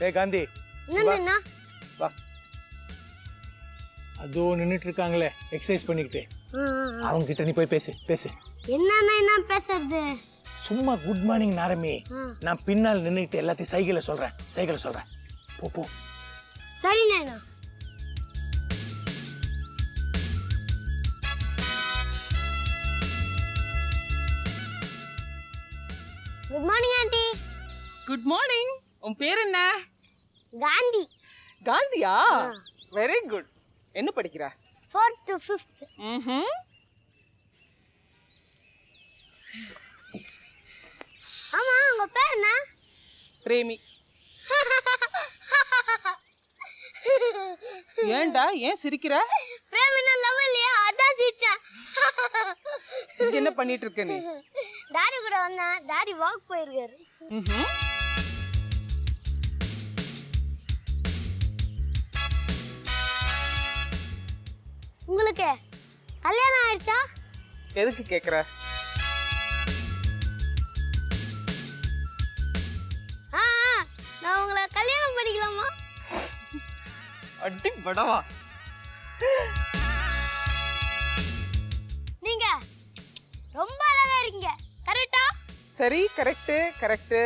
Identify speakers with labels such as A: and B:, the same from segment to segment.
A: ஏய் காந்தி,
B: என்னண்ணா?
A: வா. அதோ நின்னுட்டு இருக்காங்களே எக்ஸசைஸ் பண்ணிக்கிட்டு, அவங்க கிட்ட நீ போய் பேசு பேசு.
B: என்னண்ணா என்ன பேசுறது?
A: சும்மா குட் மார்னிங் நாரமி, நான் பின்னால் நின்னுட்டு எல்லாத்தையும் சைக்கிள சொல்றேன். போ போ.
B: சரிண்ணா. Good morning aunty.
C: Good morning. உன் பேர் என்ன?
B: காந்தி.
C: காந்தியா? Very good. என்ன படிக்கிற?
B: 4th to 5th. ஆமா, உங்க பேர் என்ன?
C: பிரேமி. ஏன்டா ஏன் சிரிக்கிற?
B: பிரேமினா லவ் இல்லையா, அதான் சிரிச்சேன்.
C: என்ன பண்ணிட்டு இருக்க நீ?
B: டாடி கூட வந்தேன். டாடி வாக் போயிருக்காரு. உங்களுக்கு கல்யாணம் ஆயிடுச்சா?
C: எதுக்கு கேக்குற?
B: நான் உங்களை கல்யாணம் பண்ணிக்கலாமா?
C: அடி படவா.
B: நீங்க ரொம்ப அழகா இருக்கீங்க. கரெக்ட்டா?
C: சரி, கரெக்ட்.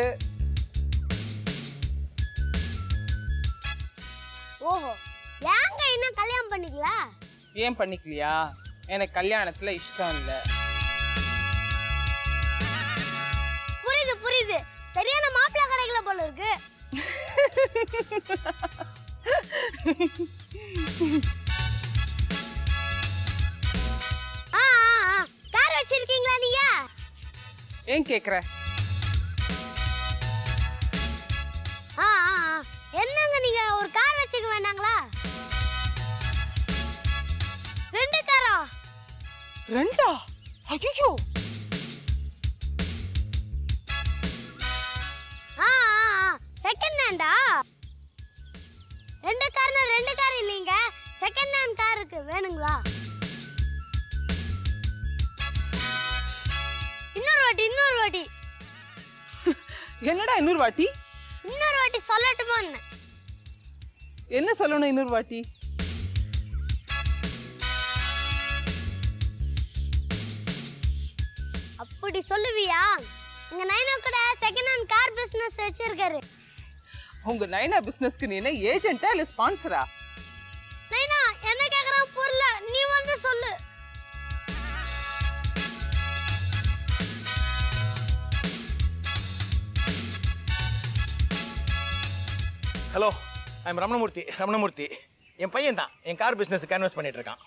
B: ஓஹோ, ஏங்க இன்னும் கல்யாணம் பண்ணிக்கல?
C: ஏன் பண்ணிக்கலையா? எனக்கு கல்யாணத்துல இஷ்டம் இல்ல.
B: புரியுது. சரியான மாப்பிள்ளை கிடைக்கல போல இருக்கு. கார் வச்சிருக்கீங்களா நீங்க?
C: ஏன் கேக்குற?
B: என்னங்க நீங்க ஒரு கார் வச்சுக்க வேண்டாங்களா? 2 காரா?
C: 2? ஐயோ.
B: செகண்ட் ஹேண்டா? 2 கார்னா 2 கார் இல்லைங்க, செகண்ட் ஹேண்ட் கார் இருக்கு, வேணுங்களா? இன்னொரு வாட்டி.
C: என்னடா இன்னொரு வாட்டி?
B: இன்னொரு வாட்டி சொல்லட்டுமா?
C: என்ன சொல்லணும் இன்னொரு வாட்டி?
B: அப்படி சொல்லுவியா? உங்க நைனா கூட செகண்ட் ஹேண்ட் கார் பிசினஸ் வச்சிருக்காரு.
C: உங்க நைனா பிசினஸ்க்கு நீ என்ன ஏஜென்ட்டா இல்ல ஸ்பான்சரா?
B: நைனா என்ன கேக்குறான் புரியல, நீ வந்து சொல்லு.
A: Hello, I am Ramanamurthy. என் பையன் தான் என் கார் பிசினஸ் கேன்வாஸ் பண்ணிட்டு இருக்கான்.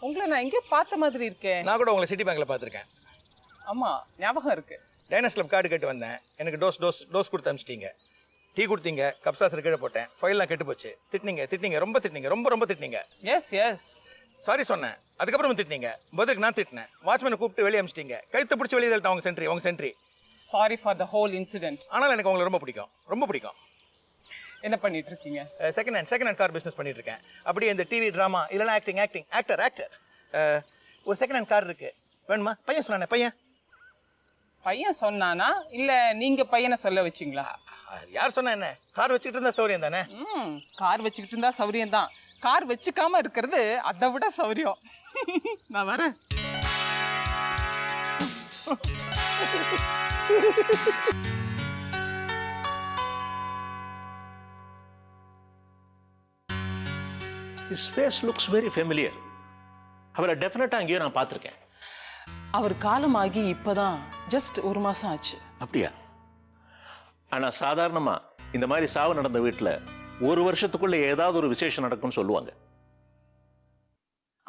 C: உங்களை நான் எங்கே பார்த்த மாதிரி இருக்கேன்.
A: நான் கூட உங்களை சிட்டி பேங்க்ல பார்த்துருக்கேன்.
C: ஆமா, ஞாபகம் இருக்கு.
A: டைனஸ் கிளப் கார்டு கேட்டு வந்தேன். எனக்கு டோஸ் கொடுத்து அனுப்பிச்சிட்டீங்க. டீ கொடுத்தீங்க, கப் சாசர் கீழே போட்டேன். ஃபைல்லாம் கெட்டு போச்சு. திட்டினீங்க, ரொம்ப திட்டினீங்க.
C: எஸ்
A: சாரி சொன்னேன். அதுக்கப்புறம் திட்டினீங்க. பதிலுக்கு நான் திட்டினேன். வாட்ச்மேனை கூப்பிட்டு வெளியே அனுப்பிச்சிட்டீங்க. கழுத்து பிடிச்சி வெளியே தள்ளிட்டேன் உங்க sentry.
C: Sorry for the whole incident.
A: ஆனால் எனக்கு உங்களை ரொம்ப பிடிக்கும்.
C: என்ன பண்ணிட்டு இருக்கீங்க?
A: செகண்ட் ஹேண்ட் கார் பிஸ்னஸ் பண்ணிட்டு இருக்கேன். அப்படியே இந்த டிவி ட்ராமா இல்லைனா ஆக்டர் ஒரு செகண்ட் ஹேண்ட் கார் இருக்கு, வேணுமா? பையன் சொன்னானே.
C: பையன் சொன்னானா இல்ல நீங்க பையனை சொல்ல வச்சிங்களா?
A: யார் சொன்னா என்ன? கார் வச்சுக்கிட்டு இருந்தா சௌரியம் தானே.
C: கார் வச்சுக்கிட்டு இருந்தா சௌரியம் தான். கார் வச்சுக்காம இருக்கிறது அதை விட சௌரியம். நான் வரேன்.
D: His face looks very familiar. அவரை டெஃபினட்டா அங்கேயும் நான் பார்த்துருக்கேன்.
C: அவர் காலமாகி இப்பதான் ஜஸ்ட் 1 மாசம் ஆச்சு.
D: அப்படியா? ஆனா சாதாரணமா இந்த மாதிரி சாவு நடந்த வீட்டில் 1 வருஷத்துக்குள்ள ஏதாவது ஒரு விசேஷம் நடக்கும்னு சொல்லுவாங்க.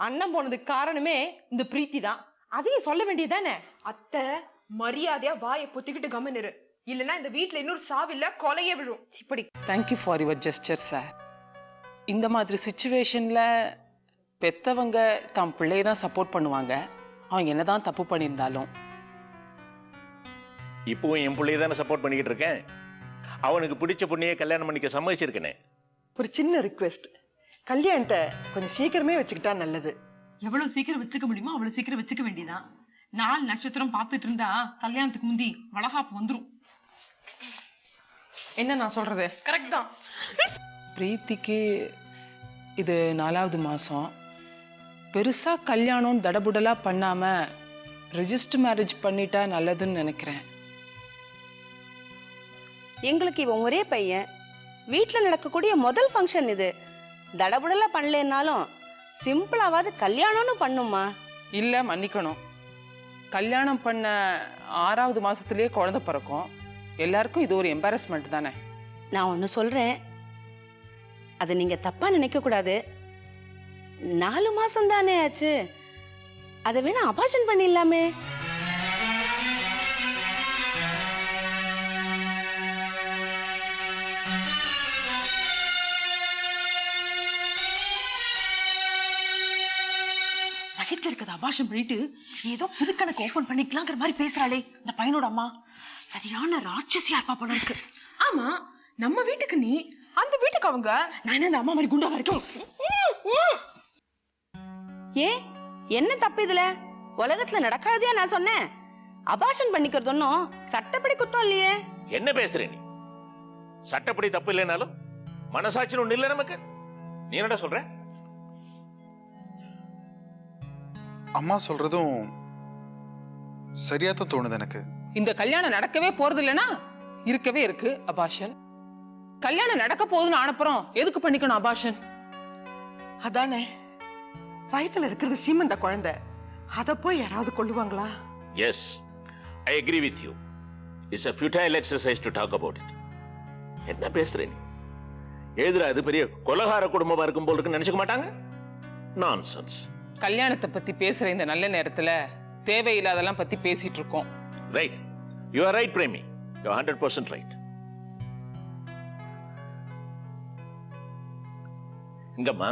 E: அண்ணன் போனதுக்கு காரணமே இந்த பிரீத்தி தான். அதையும் சொல்ல வேண்டியதானே?
F: அத்தை மரியாதையா வாயை பொத்திக்கிட்டு கம்முன்னு, இல்லைன்னா இந்த வீட்டுல இன்னொரு சாவில்ல கொலையே விழும்.
E: இப்படி
C: thank you for your gesture sir. இந்த மாதிரி சுச்சுவேஷனில் பெற்றவங்க தம் பிள்ளையை தான் சப்போர்ட் பண்ணுவாங்க, அவங்க என்னதான் தப்பு பண்ணியிருந்தாலும்.
D: இப்போவும் என் பிள்ளைய தானே சப்போர்ட் பண்ணிக்கிட்டு இருக்கேன். அவனுக்கு பிடிச்ச பொண்ணையே கல்யாணம் பண்ணிக்க சம்மதிச்சிருக்கேனே.
G: ஒரு சின்ன ரிக்வெஸ்ட், கல்யாணத்தை கொஞ்சம் சீக்கிரமே வச்சுக்கிட்டா நல்லது.
E: எவ்வளவு சீக்கிரம் வச்சுக்க முடியுமோ அவ்வளவு சீக்கிரம் வச்சுக்க வேண்டியதான். 4 நட்சத்திரம் பார்த்துட்டு இருந்தா கல்யாணத்துக்கு முந்தி வளகாப்பு வந்துடும். என்ன நான் சொல்றது
F: கரெக்ட் தான்.
C: பிரீத்திக்கு இது 4வது மாதம். பெருசாக கல்யாணம் தடபுடலாக பண்ணாமல் ரெஜிஸ்டர் மேரேஜ் பண்ணிட்டா நல்லதுன்னு நினைக்கிறேன்.
H: எங்களுக்கு இவன் ஒரே பையன், வீட்டில் நடக்கக்கூடிய முதல் ஃபங்க்ஷன் இது. தடபுடலாம் பண்ணலனாலும் சிம்பிளாவது கல்யாணம்னு பண்ணுமா?
C: இல்லை, மன்னிக்கணும். கல்யாணம் பண்ண 6வது மாதத்துலேயே குழந்தை பிறக்கும். எல்லாருக்கும் இது ஒரு எம்பாரஸ்மெண்ட் தானே.
H: நான் ஒன்று சொல்கிறேன், அதை நீங்கள் தப்பாக நினைக்கக்கூடாது. 4 மாதம் தானே ஆச்சு, அதை வேணா அபார்ஷன் பண்ணிடலாமே.
E: வயிற்றுல இருக்கிறத அபாஷம் பண்ணிட்டு ஏதோ புது கணக்கு ஓபன் பண்ணிக்கலாங்கிற மாதிரி பேசுறாளே இந்த பையனோட அம்மா. சரியான ராட்சசியா இருப்பா போல இருக்கு.
F: ஆமா, நம்ம வீட்டுக்கு நீ, அந்த வீட்டுக்கு அவங்க.
E: நான் என்ன அந்த அம்மா மாதிரி குண்டா வரைக்கும்?
H: ஏன் என்ன தப்பு இதுல? உலகத்துல நடக்காதே நான் சொன்னேன். அபார்ஷன் பண்ணிக்கிறது ஒன்றும் சட்டப்படி குத்தம் இல்லையே.
D: என்ன பேசுற நீ? சட்டப்படி தப்பு இல்லைனாலும் மனசாட்சின்னு ஒண்ணு இல்லை நமக்கு. நீ என்னடா சொல்ற?
I: அம்மா சொல்றதும் சரியா தான் தோணுது எனக்கு.
C: இந்த கல்யாணம் நடக்கவே போறது இல்லைன்னா இருக்கவே இருக்கு அபார்ஷன். கல்யாணம் நடக்க போகுதுன்னு ஆனப்புறம் எதுக்கு பண்ணிக்கணும் அபார்ஷன்?
G: அதானே, வயித்துல இருக்கிறது சீமந்த குழந்தை, அதை போய் யாராவது கொள்ளுவாங்களா?
D: Yes, I agree with you. It's a futile exercise to talk about it. என்ன பேசுற நீ? எழுதுற அது பெரிய கொலகார குடும்பமா இருக்கும் போல இருக்குன்னு நினைச்சுக்க மாட்டாங்க? நான்சென்ஸ்.
C: கல்யாணத்தை பத்தி பேசுற இந்த நல்ல நேரத்துல தேவையில்லாதெல்லாம் பத்தி பேசிட்டு இருக்கோம்.
D: Right. You are right, Premi. You are 100% right. இங்கம்மா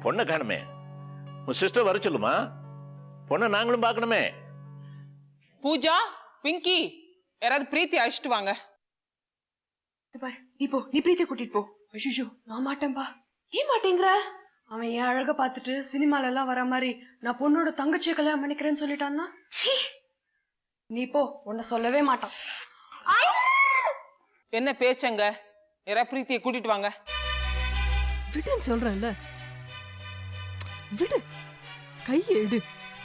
D: பொண்ணை காணுமே, உன் சிஸ்டர் வர சொல்லுமா. பொண்ணை நாங்களும் பார்க்கணுமே.
C: பூஜா, பிங்கி, யாராவது பிரீத்தி அழைச்சிட்டு வாங்க.
F: நீ போ, நீ பிரீத்தியை கூட்டிட்டு போ. ஐயோ, நான் மாட்டேன்பா. ஏன் மாட்டேங்கிற? அவன் என் அழக பார்த்துட்டு சினிமால எல்லாம் வர மாதிரி நான் பொண்ணோட தங்கச்சியை கல்யாணம் பண்ணிக்கிறேன்னு சொல்லிட்டான்னா, நீ போ, உன்னை சொல்லவே மாட்டான்.
C: என்ன பேச்சங்க? யாராவது பிரீத்தியை கூட்டிட்டு வாங்க.
J: விடுன்னு சொல்றேன்ல, விடு, கையை எடு.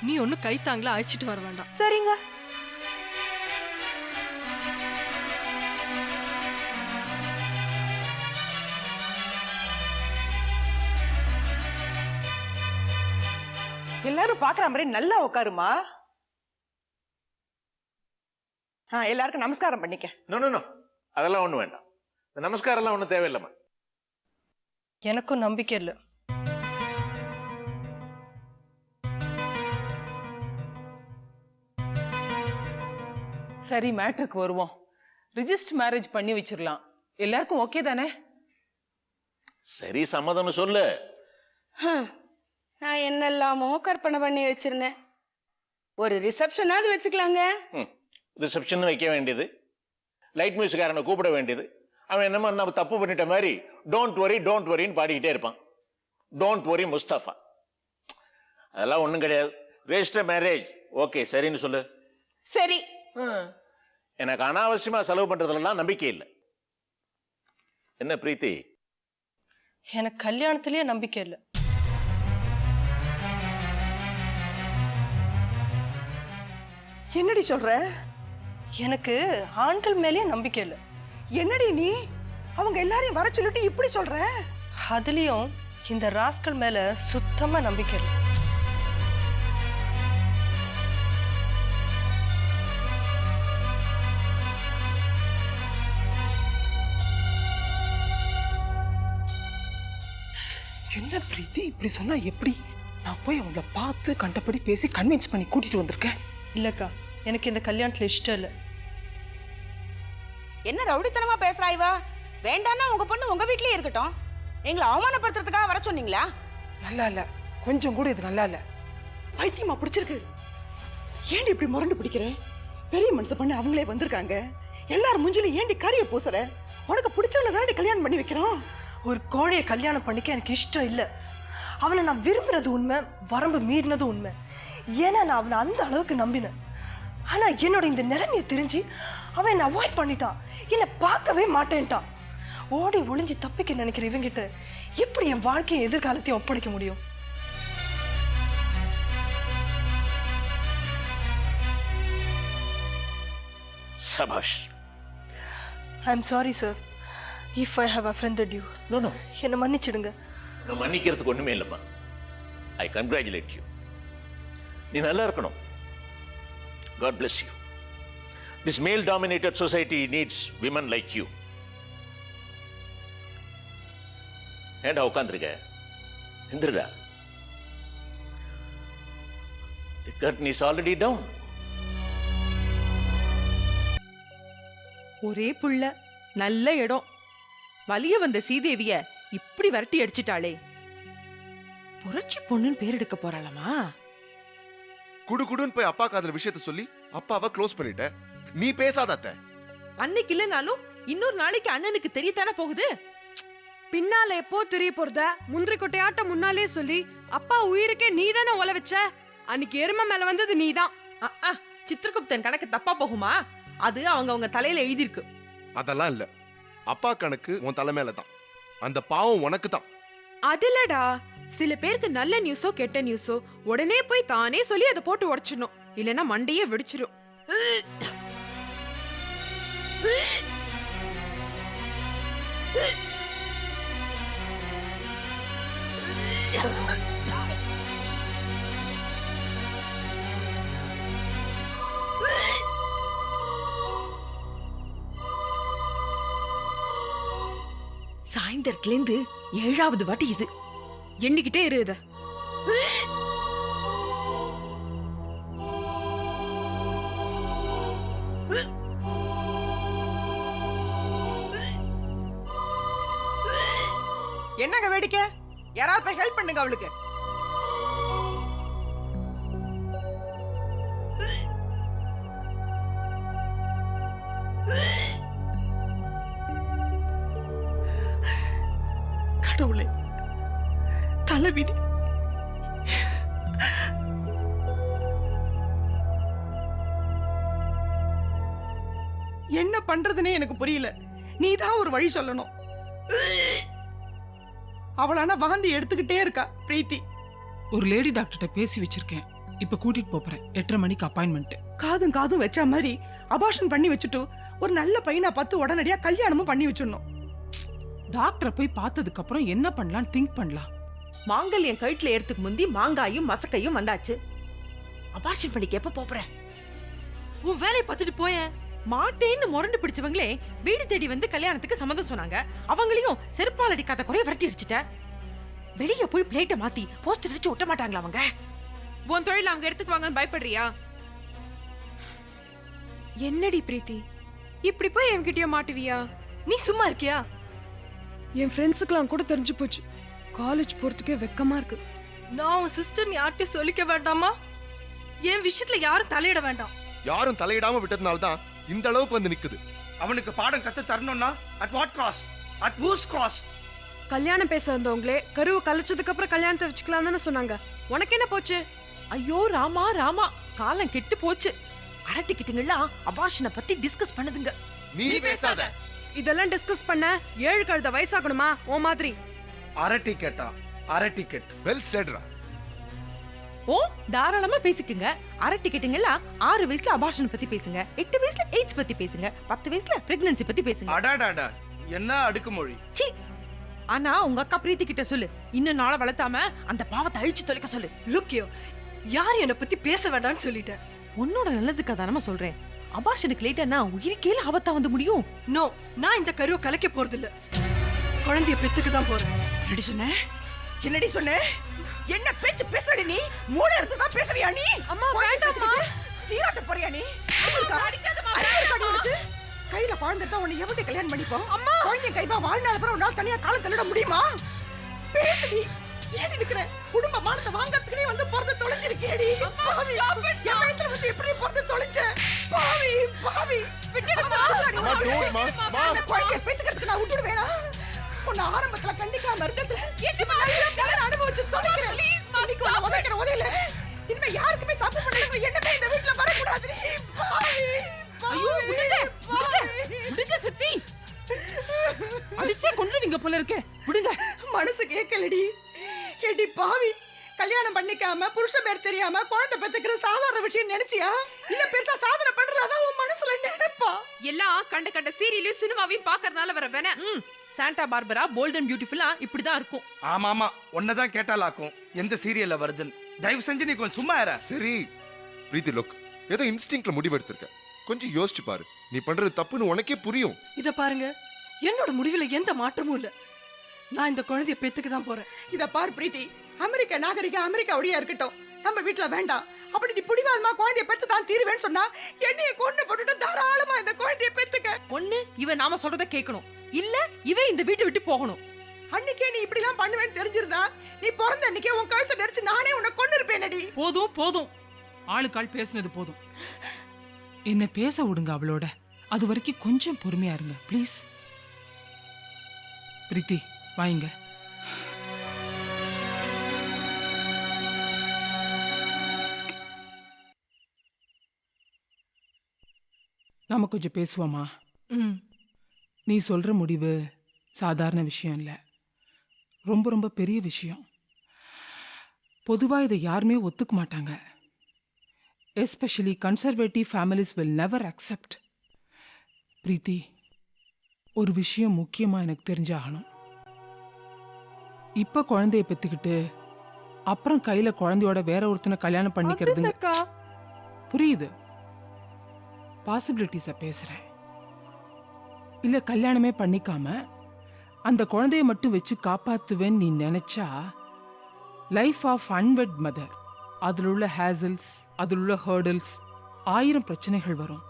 J: நீ ஒன்னும் கை தாங்களா அழைச்சிட்டு வர வேண்டாம்.
F: சரிங்க.
G: எல்லாரும் பாக்குற மாதிரி நல்லா உட்காருமா. எல்லாருக்கும் நமஸ்காரம் பண்ணிக்க.
D: நோ, அதெல்லாம் ஒண்ணு வேண்டாம். இந்த நமஸ்காரம் எல்லாம் ஒண்ணும் தேவையில்லைம்மா.
J: எனக்கும் நம்பிக்கை இல்லை.
C: சரி, மேட்ருக்கு வருவோம். ரிஜிஸ்டர் மேரேஜ் பண்ணி வச்சிடலாம். எல்லாருக்கும் ஓகே தானே?
D: சரி, சம்மதம்னு சொல்லு.
H: நான் என்னெல்லாமோ கற்பனை பண்ணி வச்சிருந்தேன். ஒரு ரிசப்ஷனாவது வச்சுக்கலாங்க.
D: ரிசப்ஷன் வைக்க வேண்டியது, லைட் மியூசிக்காரனை கூப்பிட வேண்டியது. அவன் என்னமோ நம்ம தப்பு பண்ணிட்ட மாதிரி டோன்ட் வரின்னு பாடிக்கிட்டே இருப்பான். Don't worry Mustafa. அதெல்லாம் ஒன்றும் கிடையாது. ரெஜிஸ்டர் மேரேஜ் ஓகே, சரின்னு சொல்லு.
H: சரி.
D: எனக்கு அனாவசியமா செலவு பண்றதுலாம் நம்பிக்கை இல்லை. என்ன பிரீத்தி?
J: எனக்கு கல்யாணத்திலேயே நம்பிக்கை இல்லை.
G: என்னடி சொல்ற?
J: எனக்கு ஆண்கள் மேலேயே நம்பிக்கை இல்லை.
G: என்னடி நீ அவங்க எல்லாரையும் வர சொல்லிட்டு இப்படி சொல்ற?
J: அதுலயும் இந்த ராஸ்கல் மேல சுத்தமா நம்பிக்கை இல்லை.
G: என்ன பிரீத்தி இப்படி சொன்னா எப்படி?
C: நான் போய் அவங்கள பார்த்து கண்டபடி பேசி கன்வின்ஸ் பண்ணி கூட்டிட்டு வந்திருக்கேன்.
J: இல்லக்கா, எனக்கு இந்த கல்யாணத்துல இஷ்டம் இல்லை.
H: என்ன ரவுடித்தனமா பேசுறா இவா? வேண்டான்னா உங்க பொண்ணு உங்க வீட்லயே இருக்கட்டும். எங்களை அவமானப்படுத்துறதுக்காக வர சொன்னீங்களா?
C: நல்லா இல்ல, கொஞ்சம் கூட இது நல்லா இல்ல.
G: பைத்தியமா பிடிச்சிருக்கு. ஏண்டி இப்படி முரண்டு பிடிக்கிறேன்? பெரிய மனசு பண்ண அவங்களே வந்திருக்காங்க. எல்லாரும் முஞ்சில ஏண்டி கறிய பூசுற? உனக்கு பிடிச்சவள தானே கல்யாணம் பண்ணி வைக்கிறோம்.
J: ஒரு கோழையை கல்யாணம் பண்ணிக்க எனக்கு இஷ்டம் இல்லை. அவனை நான் விரும்புறது உண்மை, வரம்பு மீறினது உண்மை. ஏன்னா நான் அவனை அந்த அளவுக்கு நம்பினேன். ஆனா என்னோட இந்த நிலைமையை தெரிஞ்சு அவன் என்னை அவாய்ட் பண்ணிட்டான். என்னை பார்க்கவே மாட்டேன்ட்டான். ஓடி ஒளிஞ்சு தப்பிக்க நினைக்கிற இவங்கிட்ட எப்படி என் வாழ்க்கையை எதிர்காலத்தையும் ஒப்படைக்க முடியும்?
D: சபாஷ்.
J: I am sorry sir if I have offended you.
D: No no,
J: என்னை மன்னிச்சிடுங்க.
D: நான் மன்னிக்கிறதுக்கு ஒண்ணுமே இல்லைப்பா. I congratulate you. நீ நல்லா இருக்கணும். God bless you. This male dominated society needs women like you. ஏண்டா உட்காந்துருக்க? எந்திரடா. The curtain is already down.
E: ஒரே புள்ள, நல்ல இடம். வலிய வந்த சீதேவிய இப்படி விரட்டி அடிச்சிட்டாளே. புரட்சி பொண்ணுன்னு பேர் எடுக்க போறாளாமா?
K: குடுன்னு போய் அப்பா காதுல விஷயத்த சொல்லி அப்பாவை க்ளோஸ் பண்ணிட்ட. நீ பேசாத அத்தை.
E: அன்னைக்கு இல்லைனாலும் இன்னொரு நாளைக்கு அண்ணனுக்கு தெரியத்தானே போகுது.
F: பின்னால எப்போ தெரிய போறத முந்திரி கொட்டையாட்ட முன்னாலே சொல்லி அப்பா உயிருக்கே நீ தானே ஒல வச்ச. அன்னைக்கு எருமை மேல வந்தது நீதான்.
E: சித்திரகுப்தன் கணக்கு தப்பா போகுமா? அது அவங்க தலையில எழுதிருக்கு.
K: அதெல்லாம் இல்ல. அப்பா கணக்கு உன் தலை மேல தான். அந்த பாவம் உனக்கு தான்.
F: அதில்லடா, சில பேருக்கு நல்ல நியூஸோ கெட்ட நியூஸோ உடனே போய் தானே சொல்லி அதை போட்டு உடைச்சிடணும். இல்லைன்னா மண்டையே வெடிச்சிடும்.
E: சாயந்தரத்துல இருந்து 7வது வாட்டி இது.
F: எண்ணிக்கிட்டே இரு இத.
G: என்னங்க வேடிக்கை? யாராவது போய் ஹெல்ப் பண்ணுங்க அவளுக்கு. கடவுளே, தலைவிதி. என்ன பண்றதுன்னே எனக்கு புரியல. நீதான் ஒரு வழி சொல்லணும். அவளான வாந்தி எடுத்துக்கிட்டே இருக்கா பிரீத்தி.
C: ஒரு லேடி டாக்டர்கிட்ட பேசி வச்சிருக்கேன். இப்ப கூட்டிட்டு போறேன். 8:30 மணிக்கு அப்பாயின்மெண்ட்.
G: காதும் வச்ச மாதிரி அபார்ஷன் பண்ணி வச்சுட்டு ஒரு நல்ல பையனா பார்த்து உடனடியா கல்யாணமும் பண்ணி வச்சிடணும்.
C: டாக்டரை போய் பார்த்ததுக்கு அப்புறம் என்ன பண்ணலாம் திங்க் பண்ணலாம்.
E: மாங்கல்யம் கழுத்துல ஏறதுக்கு முந்தி மாங்காயும் மசக்கையும் வந்தாச்சு. அபார்ஷன் பண்ணிக்க எப்ப போற?
F: உன் வேலையை பார்த்துட்டு போயேன்.
E: மாட்டேன்னு முரண்டு பிடிச்சவங்களே வீடு தேடி வந்து கல்யாணத்துக்கு சம்மதம் சொன்னாங்க. அவங்களையும் செருப்பால் அடிக்காத குறைய விரட்டி அடிச்சுட்ட. வெளிய போய் பிளேட்டை மாத்தி போஸ்டர் அடிச்சு ஒட்ட மாட்டாங்களா அவங்க?
F: உன் தொழில் அவங்க எடுத்துக்குவாங்கன்னு பயப்படுறியா? என்னடி பிரீத்தி, இப்படி போய் என்கிட்டயோ மாட்டுவியா?
J: நீ சும்மா இருக்கியா?
F: என் ஃப்ரெண்ட்ஸுக்கெல்லாம் கூட தெரிஞ்சு போச்சு. காலேஜ் போறதுக்கே வெக்கமா இருக்கு.
J: நான் உன் சிஸ்டர் யார்கிட்டயும் சொல்லிக்க வேண்டாமா? என் விஷயத்துல யாரும் தலையிட வேண்டாம்.
K: யாரும் தலையிடாம விட்டதுனால தான் இந்த அளவுக்கு வந்து நிக்குது.
A: அவனுக்கு பாடம் கத்து தரணும்னா at what caste? At whose caste?
F: கல்யாணம் பேச வந்தவங்களே கருவை கழிச்சதுக்கு அப்புறம் கல்யாணத்தை வச்சுக்கலாம் தானே சொன்னாங்க. உனக்கு என்ன போச்சு?
E: ஐயோ ராமா ராமா, காலம் கெட்டு போச்சு. அரட்டிக்கிட்டுங்கெல்லாம் அபார்ஷனை பத்தி டிஸ்கஸ் பண்ணுதுங்க.
K: நீ பேசாத.
F: இதெல்லாம் டிஸ்கஸ் பண்ண 7 கழுத வயசாகணுமா? ஓ மாதிரி
A: அரை டிக்கெட்.
K: Well Setra.
E: ஓ தாராளமா பேசிக்குங்க. அரட்டிக்கிட்டுங்கெல்லாம் 6 வயசுல அபார்ஷன் பத்தி பேசுங்க, 8 வயசுல எய்ட்ஸ் பத்தி பேசுங்க, 10 வயசுல பிரெக்னன்சி பத்தி பேசுங்க.
A: அடாடாடா, என்ன அடுக்குமொழி.
E: சி, ஆனா உங்க அக்கா பிரீத்தி கிட்ட சொல்லு, இன்னும் நாளை வளர்த்தாம அந்த பாவத்தை அழிச்சு தொலைக்க சொல்லு.
J: லுக்கியோ, யார் என்னை பத்தி பேச வேண்டாம்னு சொல்லிட்டேன்.
E: உன்னோட நல்லதுக்காக தானமா சொல்றேன். அபார்ஷனுக்கு லேட்டா உயிருக்கே ஆபத்தா வந்து முடியும்.
J: நோ, நான் இந்த கருவை கலைக்க போறது இல்ல. குழந்தைய பெத்துக்கு தான் போறேன்.
G: என்னடி சொன்ன? என்ன பேச்சு பேசுறடி? மூளை இருந்து தான் பேசுறியா நீ?
F: அம்மா வேண்டாம்மா.
G: சீராட்ட போறியா நீ? கையில குழந்தை உன்னை எப்படி கல்யாணம் பண்ணிப்போம்? குழந்தை கைப்பா வாழ்நாள் அப்புறம் ஒரு நாள் தனியா காலம் தள்ளிட முடியுமா? பேசுடி. ஏடி நிக்கிற? குடும்ப மானத்தை வாங்கறதுக்கு நீ வந்து பிறந்து தொலைஞ்சிருக்கேடி. பாவி. என் வயித்துல வந்து எப்படி பிறந்து தொலைஞ்ச? பாவி பாவி. விட்டுடுமா. குழந்தைய பெத்துக்கிறதுக்கு நான் விட்டுடுவேனா? உன்னை ஆரம்பத்துல கண்டிக்காம இருக்கிறது அனுபவிச்சு தொலைக்கிறேன். இன்னைக்கு உன்னை உதைக்கிற உதையில இனிமே யாருக்குமே தப்பு பண்ணல. என்னமே இந்த வீட்டுல வரக்கூடாது. பாவி.
E: ஐயோ விடுங்க சித்தி. அடிச்சே கொன்றுவீங்க போல இருக்கே. விடுங்க.
G: மனசு கேட்கலடி. கேடி பாவி. கல்யாணம் பண்ணிக்காம புருஷன் பேர் தெரியாம குழந்தை பெத்துக்கிற சாதாரண விஷயம் நினைச்சியா? இல்ல பெருசா சாதனை பண்றதா உன் மனசுல நினைப்பா?
E: எல்லாம் கண்ட கண்ட சீரியலையும் சினிமாவையும் பாக்குறதுனால வர வேணா. சாண்டா பார்பரா போல்ட் அண்ட் பியூட்டிஃபுல்லா இப்படிதான் இருக்கும்.
A: ஆமா ஆமா ஒன்னதான் கேட்டாலாக்கும் எந்த சீரியல்ல வருதுன்னு. தயவு செஞ்சு நீ கொஞ்சம் சும்மா இரு.
K: சரி பிரீத்தி லுக், ஏதோ இன்ஸ்டிங்க்ட்ல முடிவெடுத்திருக்க. கொஞ்சம் யோசிச்சு பாரு. நீ பண்றது தப்புன்னு உனக்கே புரியும்.
J: இத பாருங்க, என்னோட முடிவுல எந்த மாற்றமும் இல்ல. நான் இந்த குழந்தைய பெத்துக்க தான் போறேன்.
G: இத பாரு பிரீத்தி, அமெரிக்கா நாகரிகம் அமெரிக்காவுடைய இருக்கட்டும், நம்ம வீட்டுல வேண்டாம். அப்படி நீ புடிவாதமா குழந்தைய பெத்து தான் தீருவேன்னு சொன்னா என்னைய கொண்டு போட்டுட்டு தாராளமா இந்த குழந்தைய பெத்துக்க.
E: ஒண்ணு இவ நாம சொல்றத கேட்கணும், இல்ல இவ இந்த வீட்டை விட்டு போகணும்.
G: அன்னைக்கே நீ இப்படி எல்லாம் பண்ணுவேன்னு தெரிஞ்சிருந்தா நீ பிறந்த அன்னைக்கே உன் கழுத்தை நெரிச்சு நானே உன்னை கொண்டு இருப்பேனடி.
E: போதும் போதும், ஆளுக்காள் பேசுனது போதும். என்ன பேச விடுங்க அவளோட. அது வரைக்கும் கொஞ்சம் பொறுமையா இருங்க ப்ளீஸ். பிரீத்தி வாங்க. நாம கொஞ்சம் பேசுவோமா? நீ சொல்ற முடிவு சாதாரண விஷயம் இல்லை, ரொம்ப ரொம்ப பெரிய விஷயம். பொதுவா இதை யாருமே ஒத்துக்க மாட்டாங்க. Especially conservative families will never accept. Preethi, ஒரு விஷயம் முக்கியமா எனக்கு தெரிஞ்சாகணும். இப்ப குழந்தைய பெத்துக்கிட்டு அப்புறம் கையில குழந்தையோட வேற ஒருத்தனை கல்யாணம் பண்ணிக்கிறது புரியுது. பாசிபிலிட்டிஸ பேசுறேன். இல்ல கல்யாணமே பண்ணிக்காம அந்த குழந்தைய மட்டும் வச்சு காப்பாத்துவேன்னு நீ நினைச்சா லைஃப் ஆஃப் அன்வெட் மதர், அதில் உள்ள ஹேசல்ஸ், அதில் உள்ள ஹர்டல்ஸ், 1000 பிரச்சனைகள் வரும்.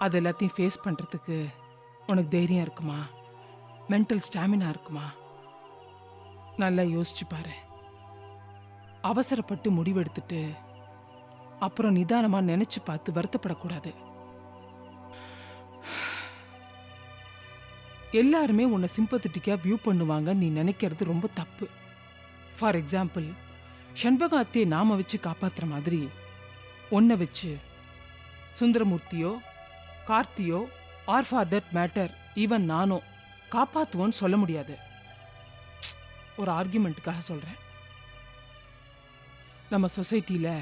E: அது எல்லாத்தையும் ஃபேஸ் பண்றதுக்கு உனக்கு தைரியம் இருக்குமா? மென்டல் ஸ்டாமினா இருக்குமா? நல்லா யோசிச்சு பாரு. அவசரப்பட்டு முடிவெடுத்துட்டு அப்புறம் நிதானமா நினைச்சு பார்த்து வருத்தப்படக்கூடாது. எல்லாருமே உன்னை சிம்பத்தட்டிக்கா வியூ பண்ணுவாங்க நீ நினைக்கிறது ரொம்ப தப்பு. ஃபார் எக்ஸாம்பிள், ஷண்பகாத்தியை நாம வச்சு காப்பாத்துற மாதிரி உன்னை வச்சு சுந்தரமூர்த்தியோ கார்த்தியோ or for that matter even நானோ காப்பாத்துவோன்னு சொல்ல முடியாது. ஒரு ஆர்கியூமெண்ட்டுக்காக சொல்றேன். நம்ம சொசைட்டியில்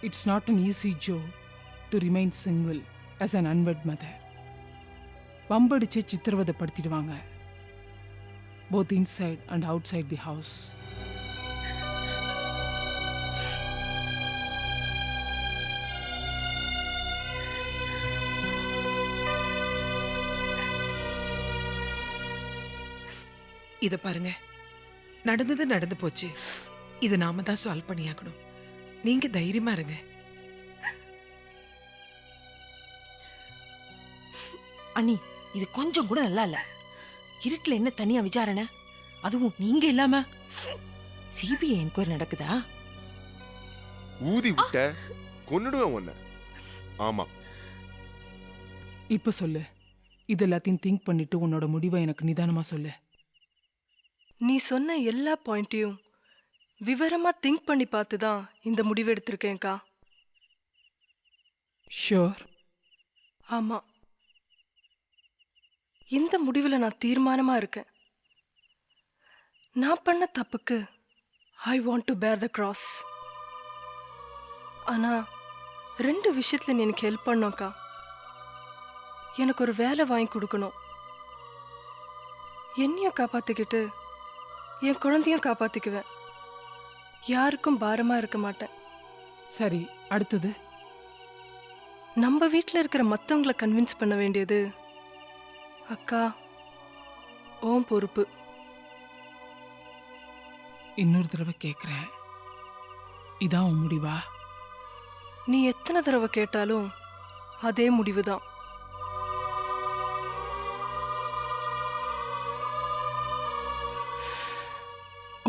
E: it's not an easy job to remain single as an unwed mother. பம்படிச்சு சித்திரவதைப்படுத்திடுவாங்க, both inside and outside the house.
L: இத பாருங்க, நடந்தது நடந்து போச்சு. இதை நாம தான் சால்வ் பண்ணியாக்கணும். நீங்க தைரியமா இருங்க.
E: அண்ணி, இது கொஞ்சம் கூட நல்லா இல்ல. இருட்டுல என்ன தனியா விசாரணை, அதுவும் நீங்க இல்லாம. சிபிஐ என்கொயரி நடக்குதா?
K: ஊதி விட்ட கொன்னுடுவேன் உன்னை. ஆமா,
C: இப்ப சொல்லு. இது எல்லாத்தையும் திங்க் பண்ணிட்டு உன்னோட முடிவை எனக்கு நிதானமா சொல்லு.
J: நீ சொன்ன எல்லா பாயிண்ட்டையும் விவரமா திங்க் பண்ணி பார்த்து தான் இந்த முடிவு எடுத்திருக்கேன்க்கா.
C: ஷூர்?
J: ஆமா, இந்த முடிவில் நான் தீர்மானமா இருக்கேன். நான் பண்ண தப்புக்கு ஐ வாண்ட் டு பேர் த கிராஸ். ஆனா 2 விஷயத்துல நீ எனக்கு ஹெல்ப் பண்ணோக்கா. எனக்கு ஒரு வேலை வாங்கி கொடுக்கணும். என்னையும் காப்பாத்திக்கிட்டு என் குழந்தையும் காப்பாத்திக்குவேன். யாருக்கும் பாரமா இருக்க மாட்டேன்.
C: சரி, அடுத்தது?
J: நம்ம வீட்டில் இருக்கிற மற்றவங்களை கன்வின்ஸ் பண்ண வேண்டியது அக்கா ஓம் பொறுப்பு.
E: இன்னொரு தடவை கேட்குறேன், இதான் உன் முடிவா?
J: நீ எத்தனை தடவை கேட்டாலும் அதே முடிவுதான்.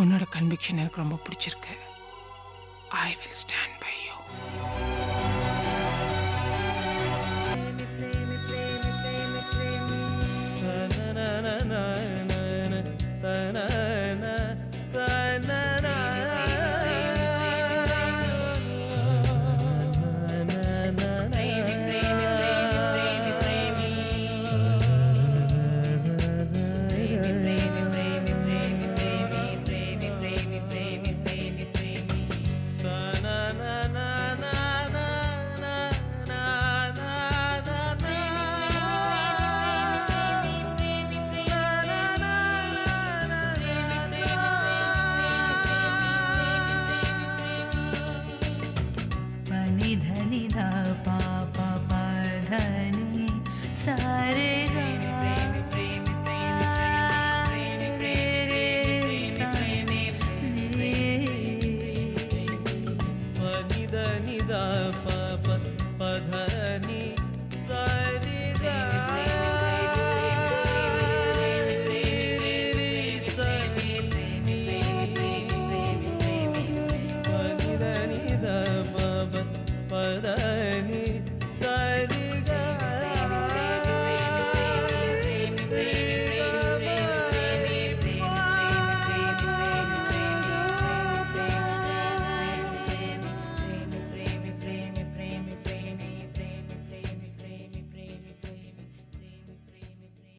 E: உன்னோட கன்விக்ஷன் எனக்கு ரொம்ப பிடிச்சிருக்கு. I will stand by you.